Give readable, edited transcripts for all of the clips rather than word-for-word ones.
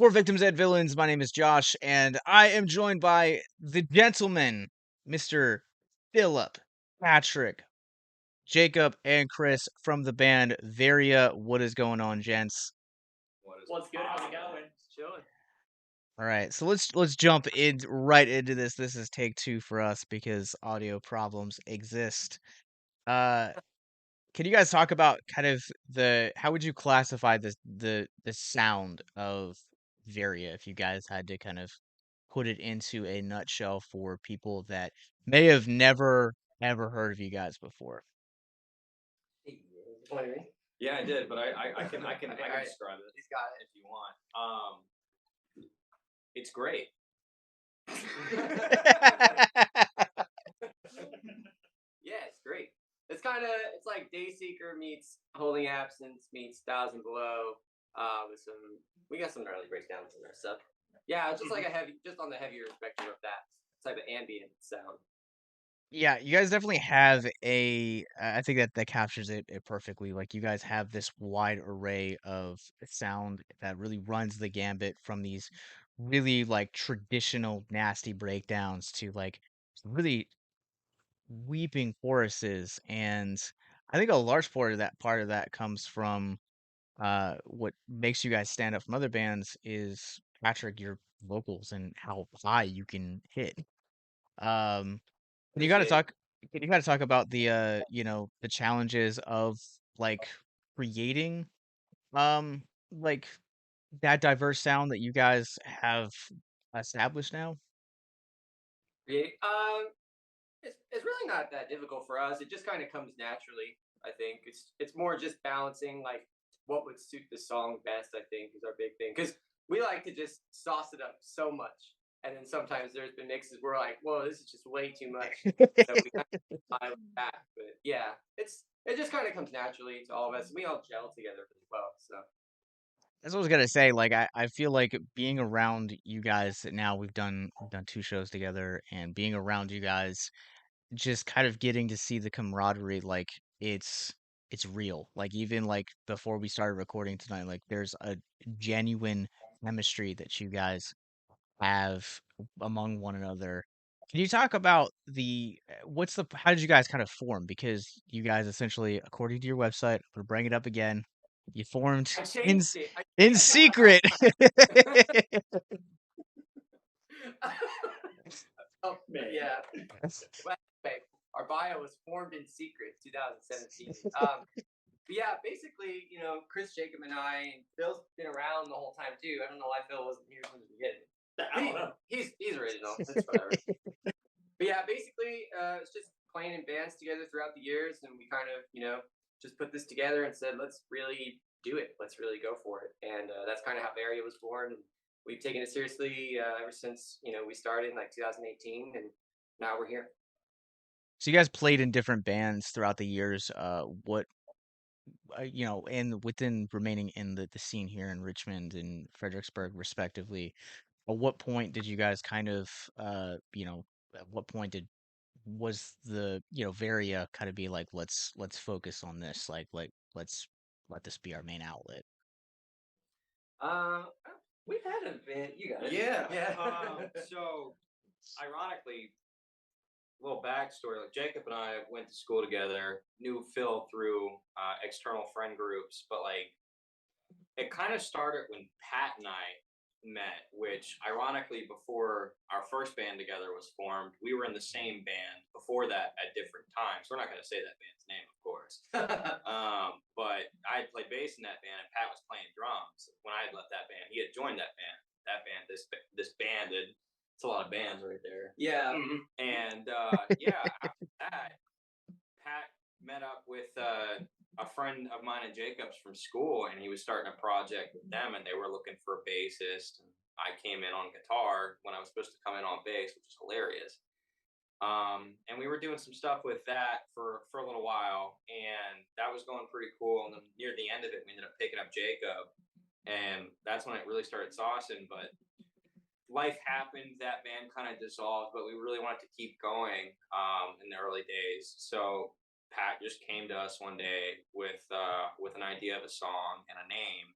For Victims and Villains, my name is Josh, and I am joined by the gentleman, Mr. Philip, Patrick, Jacob, and Chris from the band Varia. What is going on, gents? What's good? How's it going? Chilling. All right, so let's jump in right into this. This is take two for us because audio problems exist. Uh, can you guys talk about kind of how would you classify the sound of Varia if you guys had to kind of put it into a nutshell for people that may have never ever heard of you guys before? What do you mean? Yeah, I did, but I can Alright, describe it he's got if you want. It's great. Yeah, it's great. It's like Dayseeker meets Holy Absence meets Thousand Below. With we got some gnarly breakdowns in there stuff. Yeah, it's just like just on the heavier spectrum of that type of ambient sound. Yeah, you guys definitely have I think that captures it perfectly. Like you guys have this wide array of sound that really runs the gambit from these really like traditional nasty breakdowns to like really weeping choruses. And I think a large part of that comes from what makes you guys stand up from other bands is Patrick, your vocals and how high you can hit. Um can you gotta Appreciate it. talk can you kinda talk about the challenges of, like, creating, um, like, that diverse sound that you guys have established now? Yeah, it's really not that difficult for us. It just kind of comes naturally. I think it's more just balancing like what would suit the song best. I think is our big thing because we like to just sauce it up so much, and then sometimes there's been mixes where we're like, "Whoa, this is just way too much." So we kind of dial it back. But yeah, it just kind of comes naturally to all of us. We all gel together really well. So That's what I was gonna say, like, I feel like being around you guys now we've done 2 shows together, and being around you guys, just kind of getting to see the camaraderie, like, it's real. Like, even, like, before we started recording tonight, like, there's a genuine chemistry that you guys have among one another. Can you talk about how did you guys kind of form? Because you guys essentially, according to your website, I'm gonna bring it up again, you formed I in changed it. I in changed secret. it. Oh yeah. Well, anyway, our bio was formed in secret 2017. But yeah, basically, Chris, Jacob, and I, and Phil's been around the whole time too. I don't know why Phil wasn't here from the beginning. I don't know. He's original. It's whatever. But yeah, basically, it's just playing in bands together throughout the years, and we kind of, just put this together and said, let's really do it. Let's really go for it. And that's kind of how Varia was born. And we've taken it seriously ever since we started in like 2018, and now we're here. So you guys played in different bands throughout the years. What and within remaining in the scene here in Richmond and Fredericksburg, respectively. At what point did you guys kind of, at what point was Varia kind of be like, let's focus on this, let's let this be our main outlet. Uh, we've had an event. You got it. Yeah. Yeah. So, ironically, a little backstory. Like Jacob and I went to school together. Knew Phil through external friend groups, but like it kind of started when Pat and I met, which ironically, before our first band together was formed, we were in the same band before that at different times. We're not going to say that band's name, of course. But I had played bass in that band, and Pat was playing drums. When I had left that band, he had joined that band. That band, this banded. It's a lot of bands right there. Yeah. And yeah, after that, Pat met up with a friend of mine and Jacob's from school, and he was starting a project with them, and they were looking for a bassist. And I came in on guitar when I was supposed to come in on bass, which is hilarious. And we were doing some stuff with that for a little while, and that was going pretty cool. And then near the end of it, we ended up picking up Jacob, and that's when it really started saucing. But life happened, that band kind of dissolved, but we really wanted to keep going in the early days. So Pat just came to us one day with an idea of a song and a name,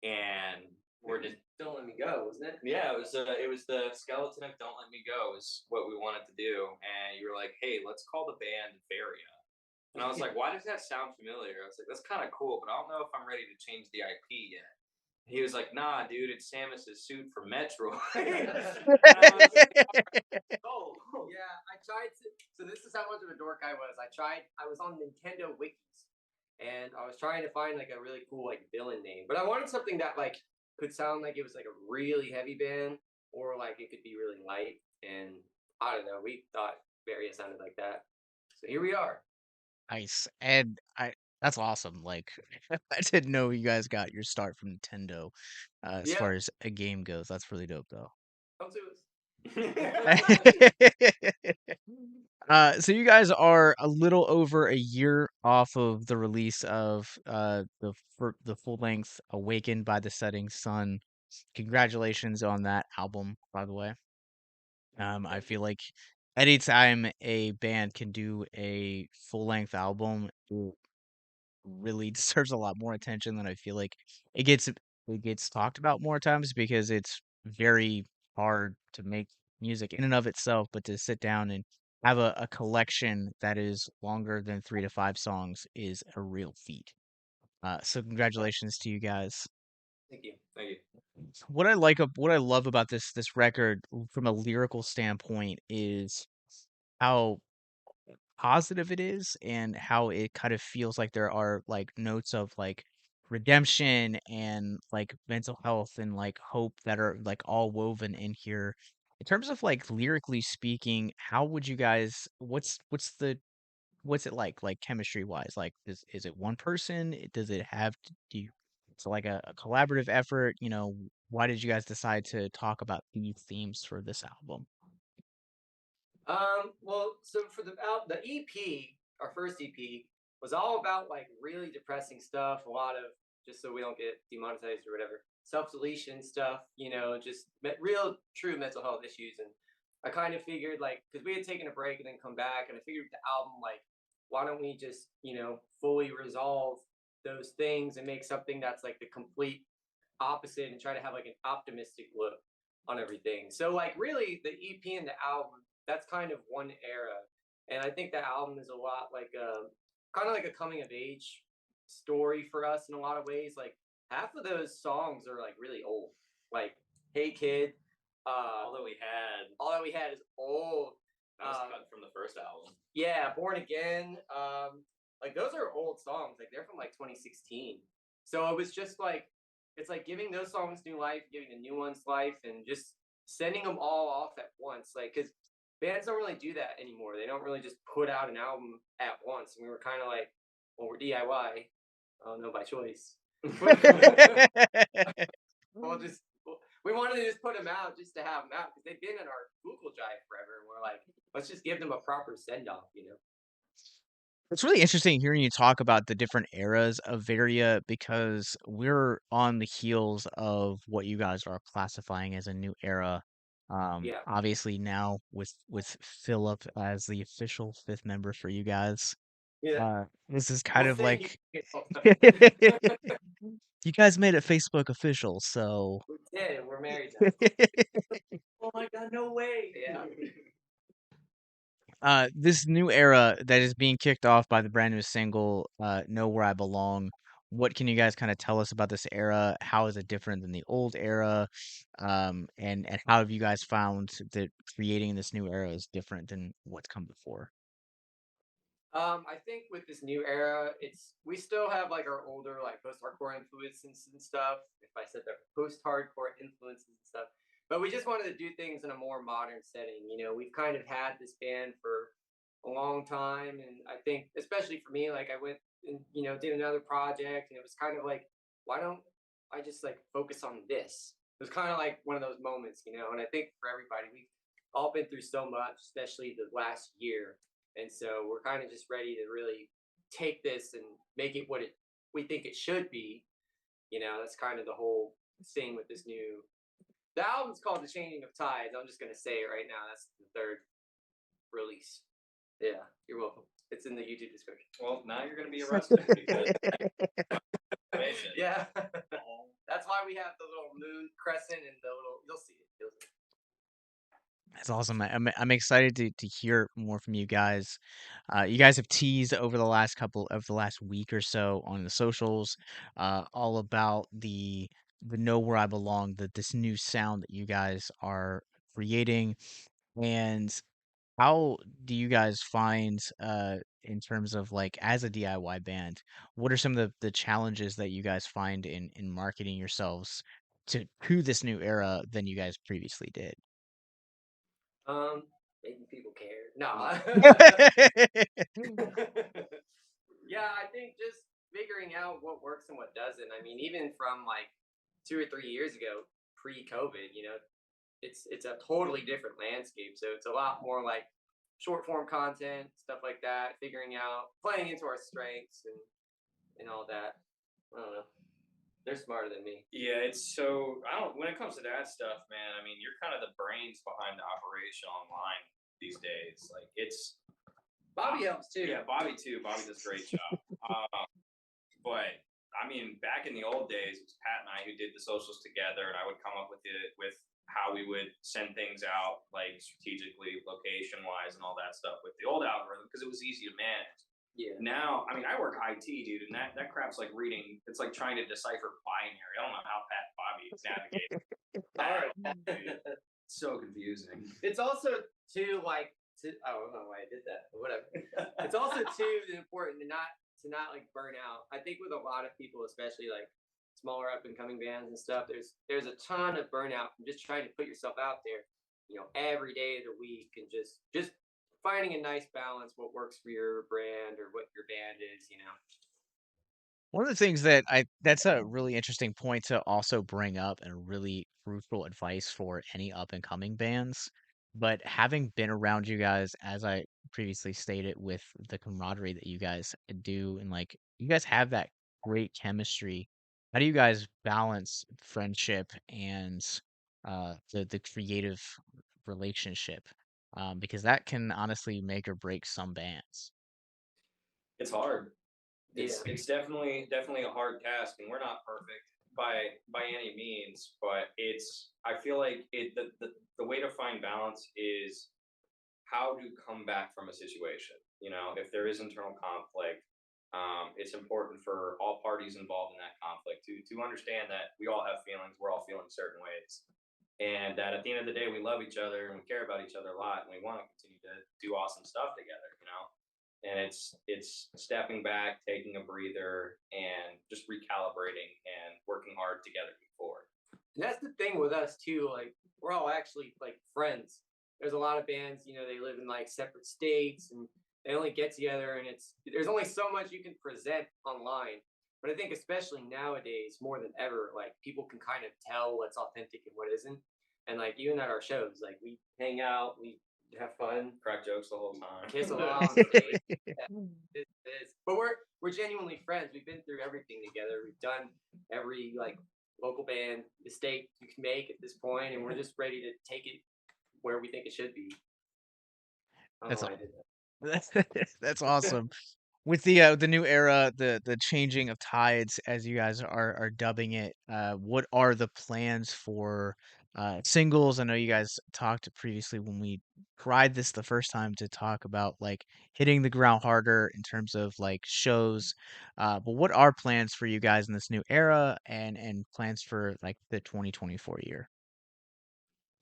and We're just Don't Let Me Go, wasn't it? yeah, it was the skeleton of "Don't Let Me Go" is what we wanted to do, and you were like, "Hey, let's call the band Varia." And I was like, "Why does that sound familiar?" I was like, "That's kind of cool, but I don't know if I'm ready to change the IP yet." He was like, "Nah, dude, it's Samus's suit from Metroid." And I was like, "Oh, Yeah, I tried to. So this is how much of a dork I was. I was on Nintendo wikis, and I was trying to find like a really cool like villain name, but I wanted something that like could sound like it was like a really heavy band, or like it could be really light. And I don't know. We thought Varia sounded like that, so here we are. Nice. And that's awesome. Like I didn't know you guys got your start from Nintendo as Yeah, far as a game goes. That's really dope though. come to us. So you guys are a little over a year off of the release of the full length Awakened by the Setting Sun. Congratulations on that album, by the way. I Thank you. feel like anytime a band can do a full length album, it really deserves a lot more attention than I feel like it gets talked about more times because it's very hard to make music in and of itself, but to sit down and have a collection that is longer than 3 to 5 songs is a real feat. So Oh, congratulations to you guys. thank you. thank you." What I love about this record from a lyrical standpoint is how positive it is and how it kind of feels like there are like notes of like redemption and like mental health and like hope that are like all woven in here. In terms of like lyrically speaking, how would you guys what's it like chemistry wise? Like is it one person? Does it have to do you, so like a collaborative effort, you know, why did you guys decide to talk about these themes for this album? Well, so for the EP, our first EP was all about like really depressing stuff. A lot of, just so we don't get demonetized or whatever, self-deletion stuff. Just real, true mental health issues. And I kind of figured like, because we had taken a break and then come back, and I figured the album like, why don't we just fully resolve those things and make something that's like the complete opposite and try to have like an optimistic look on everything. So like really the EP and the album, that's kind of one era. And I think the album is a lot like a kind of like a coming of age story for us in a lot of ways. Like half of those songs are like really old. Like Hey Kid, All that we had all that we had is old. that was cut from the first album. Yeah, Born Again. Like those are old songs. Like they're from like 2016. So it was just like it's like giving those songs new life, giving the new ones life, and just sending them all off at once. Like because bands don't really do that anymore. They don't really just put out an album at once. And we were kind of like, well, we're DIY. Oh no, by choice. we'll just we wanted to just put them out just to have them out because they've been in our Google Drive forever, and we're like, let's just give them a proper send off. It's really interesting hearing you talk about the different eras of Varia because we're on the heels of what you guys are classifying as a new era. Yeah. Obviously now with Philip as the official fifth member for you guys. Yeah. This is kind We'll of send you. like We you guys made it Facebook official, so did. We're married now. Oh my god, no way. Yeah. This new era that is being kicked off by the brand new single, Know Where I Belong. What can you guys kind of tell us about this era? How is it different than the old era? And how have you guys found that creating this new era is different than what's come before? I think with this new era, we still have like our older like post-hardcore influences and stuff. If I said that, post-hardcore influences and stuff, but we just wanted to do things in a more modern setting. We've kind of had this band for a long time, and I think especially for me, like I went and did another project, and it was kind of like, why don't I just like focus on this? It was kind of like one of those moments. And I think for everybody, we've all been through so much, especially the last year, and so we're kind of just ready to really take this and make it what we think it should be. That's kind of the whole thing with this new. The album's called "The Changing of Tides." I'm just gonna say it right now. That's the third release. Yeah, you're welcome. It's in the YouTube description. Well, now you're going to be arrested because Yeah, That's why we have the little moon crescent and the little. You'll see it. You'll see it. That's awesome. I'm excited to hear more from you guys. You guys have teased over the last week or so on the socials, all about the Know Where I Belong, this new sound that you guys are creating, and how do you guys find, in terms of like as a DIY band, what are some of the challenges that you guys find in marketing yourselves to this new era than you guys previously did? Making people care. No. Yeah, I think just figuring out what works and what doesn't. I mean, even from like 2 or 3 years ago, pre-COVID, it's a totally different landscape. So it's a lot more like short form content, stuff like that, figuring out, playing into our strengths and all that. I don't know. They're smarter than me. Yeah, it's so I don't when it comes to that stuff, man. I mean, you're kind of the brains behind the operation online these days. Like it's Bobby helps too. yeah, Bobby too. Bobby does a great job. But I mean, back in the old days, it was Pat and I who did the socials together, and I would come up with how we would send things out, like strategically, location wise, and all that stuff with the old algorithm because it was easy to manage. Yeah. Now, I mean, I work IT, dude, and that crap's like reading. It's like trying to decipher binary. I don't know how Pat and Bobby navigate All that. right. It's so confusing. It's also too like I don't know why I did that, but whatever. It's also too important to not like burn out. I think with a lot of people, especially like smaller up and coming bands and stuff, there's a ton of burnout from just trying to put yourself out there, every day of the week and just finding a nice balance, what works for your brand or what your band is. One of the things that's a really interesting point to also bring up and really crucial advice for any up and coming bands. But having been around you guys, as I previously stated, with the camaraderie that you guys do, and like you guys have that great chemistry, how do you guys balance friendship and the creative relationship? Because that can honestly make or break some bands. It's hard. It's Yeah. it's definitely a hard task, and we're not perfect by any means. But I feel like the way to find balance is how to come back from a situation. If there is internal conflict, it's important for all parties involved in that conflict to understand that we all have feelings. We're all feeling certain ways, and that at the end of the day, we love each other and we care about each other a lot, and we want to continue to do awesome stuff together. And it's stepping back, taking a breather, and just recalibrating and working hard together to move forward. And that's the thing with us too. Like we're all actually like friends. There's a lot of bands, they live in like separate states and they only get together and there's only so much you can present online. But I think especially nowadays, more than ever, like people can kind of tell what's authentic and what isn't. And like even at our shows, like we hang out, we have fun, Crack jokes the whole time. kiss along. But we're genuinely friends. We've been through everything together. We've done every like local band mistake you can make at this point, and we're just ready to take it where we think it should be. I don't That's know why I did that. that's awesome. With the new era, the changing of tides, as you guys are dubbing it, what are the plans for singles? I know you guys talked previously when we tried this the first time to talk about like hitting the ground harder in terms of like shows. But what are plans for you guys in this new era and plans for like the 2024 year?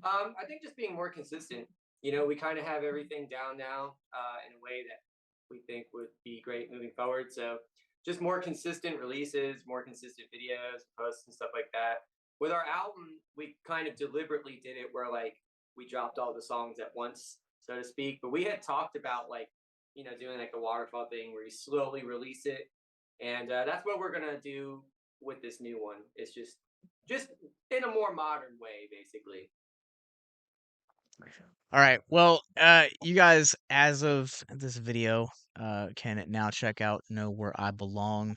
I think just being more consistent. We kind of have everything down now in a way that we think would be great moving forward. So just more consistent releases, more consistent videos, posts, and stuff like that. With our album, we kind of deliberately did it where like we dropped all the songs at once, so to speak. But we had talked about like doing like the waterfall thing where you slowly release it, and that's what we're gonna do with this new one. It's just in a more modern way, basically. All right. Well, you guys, as of this video, can now check out Know Where I Belong.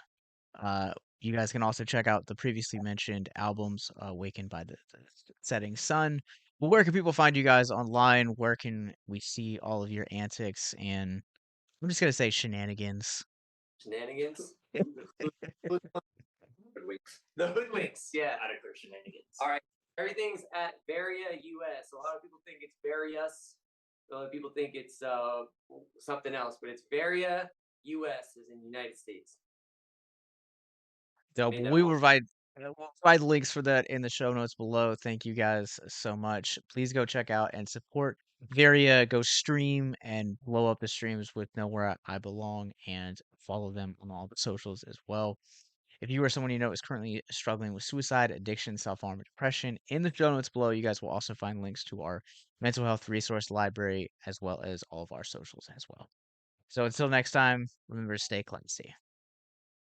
You guys can also check out the previously mentioned albums, Awakened by the Setting Sun. But where can people find you guys online? Where can we see all of your antics and I'm just gonna say shenanigans? Shenanigans. hoodwinks. The hoodwinks, yeah. Out of their shenanigans. All right. Everything's at Varia US. A lot of people think it's Various. A lot of people think it's something else, but it's Varia US, as in United States. So Made that we one. we'll provide links for that in the show notes below. Thank you guys so much. Please go check out and support Varia. Go stream and blow up the streams with Know Where I Belong and follow them on all the socials as well. If you or someone you know is currently struggling with suicide, addiction, self-harm, or depression, in the show notes below, you guys will also find links to our mental health resource library as well as all of our socials as well. So until next time, remember to stay classy.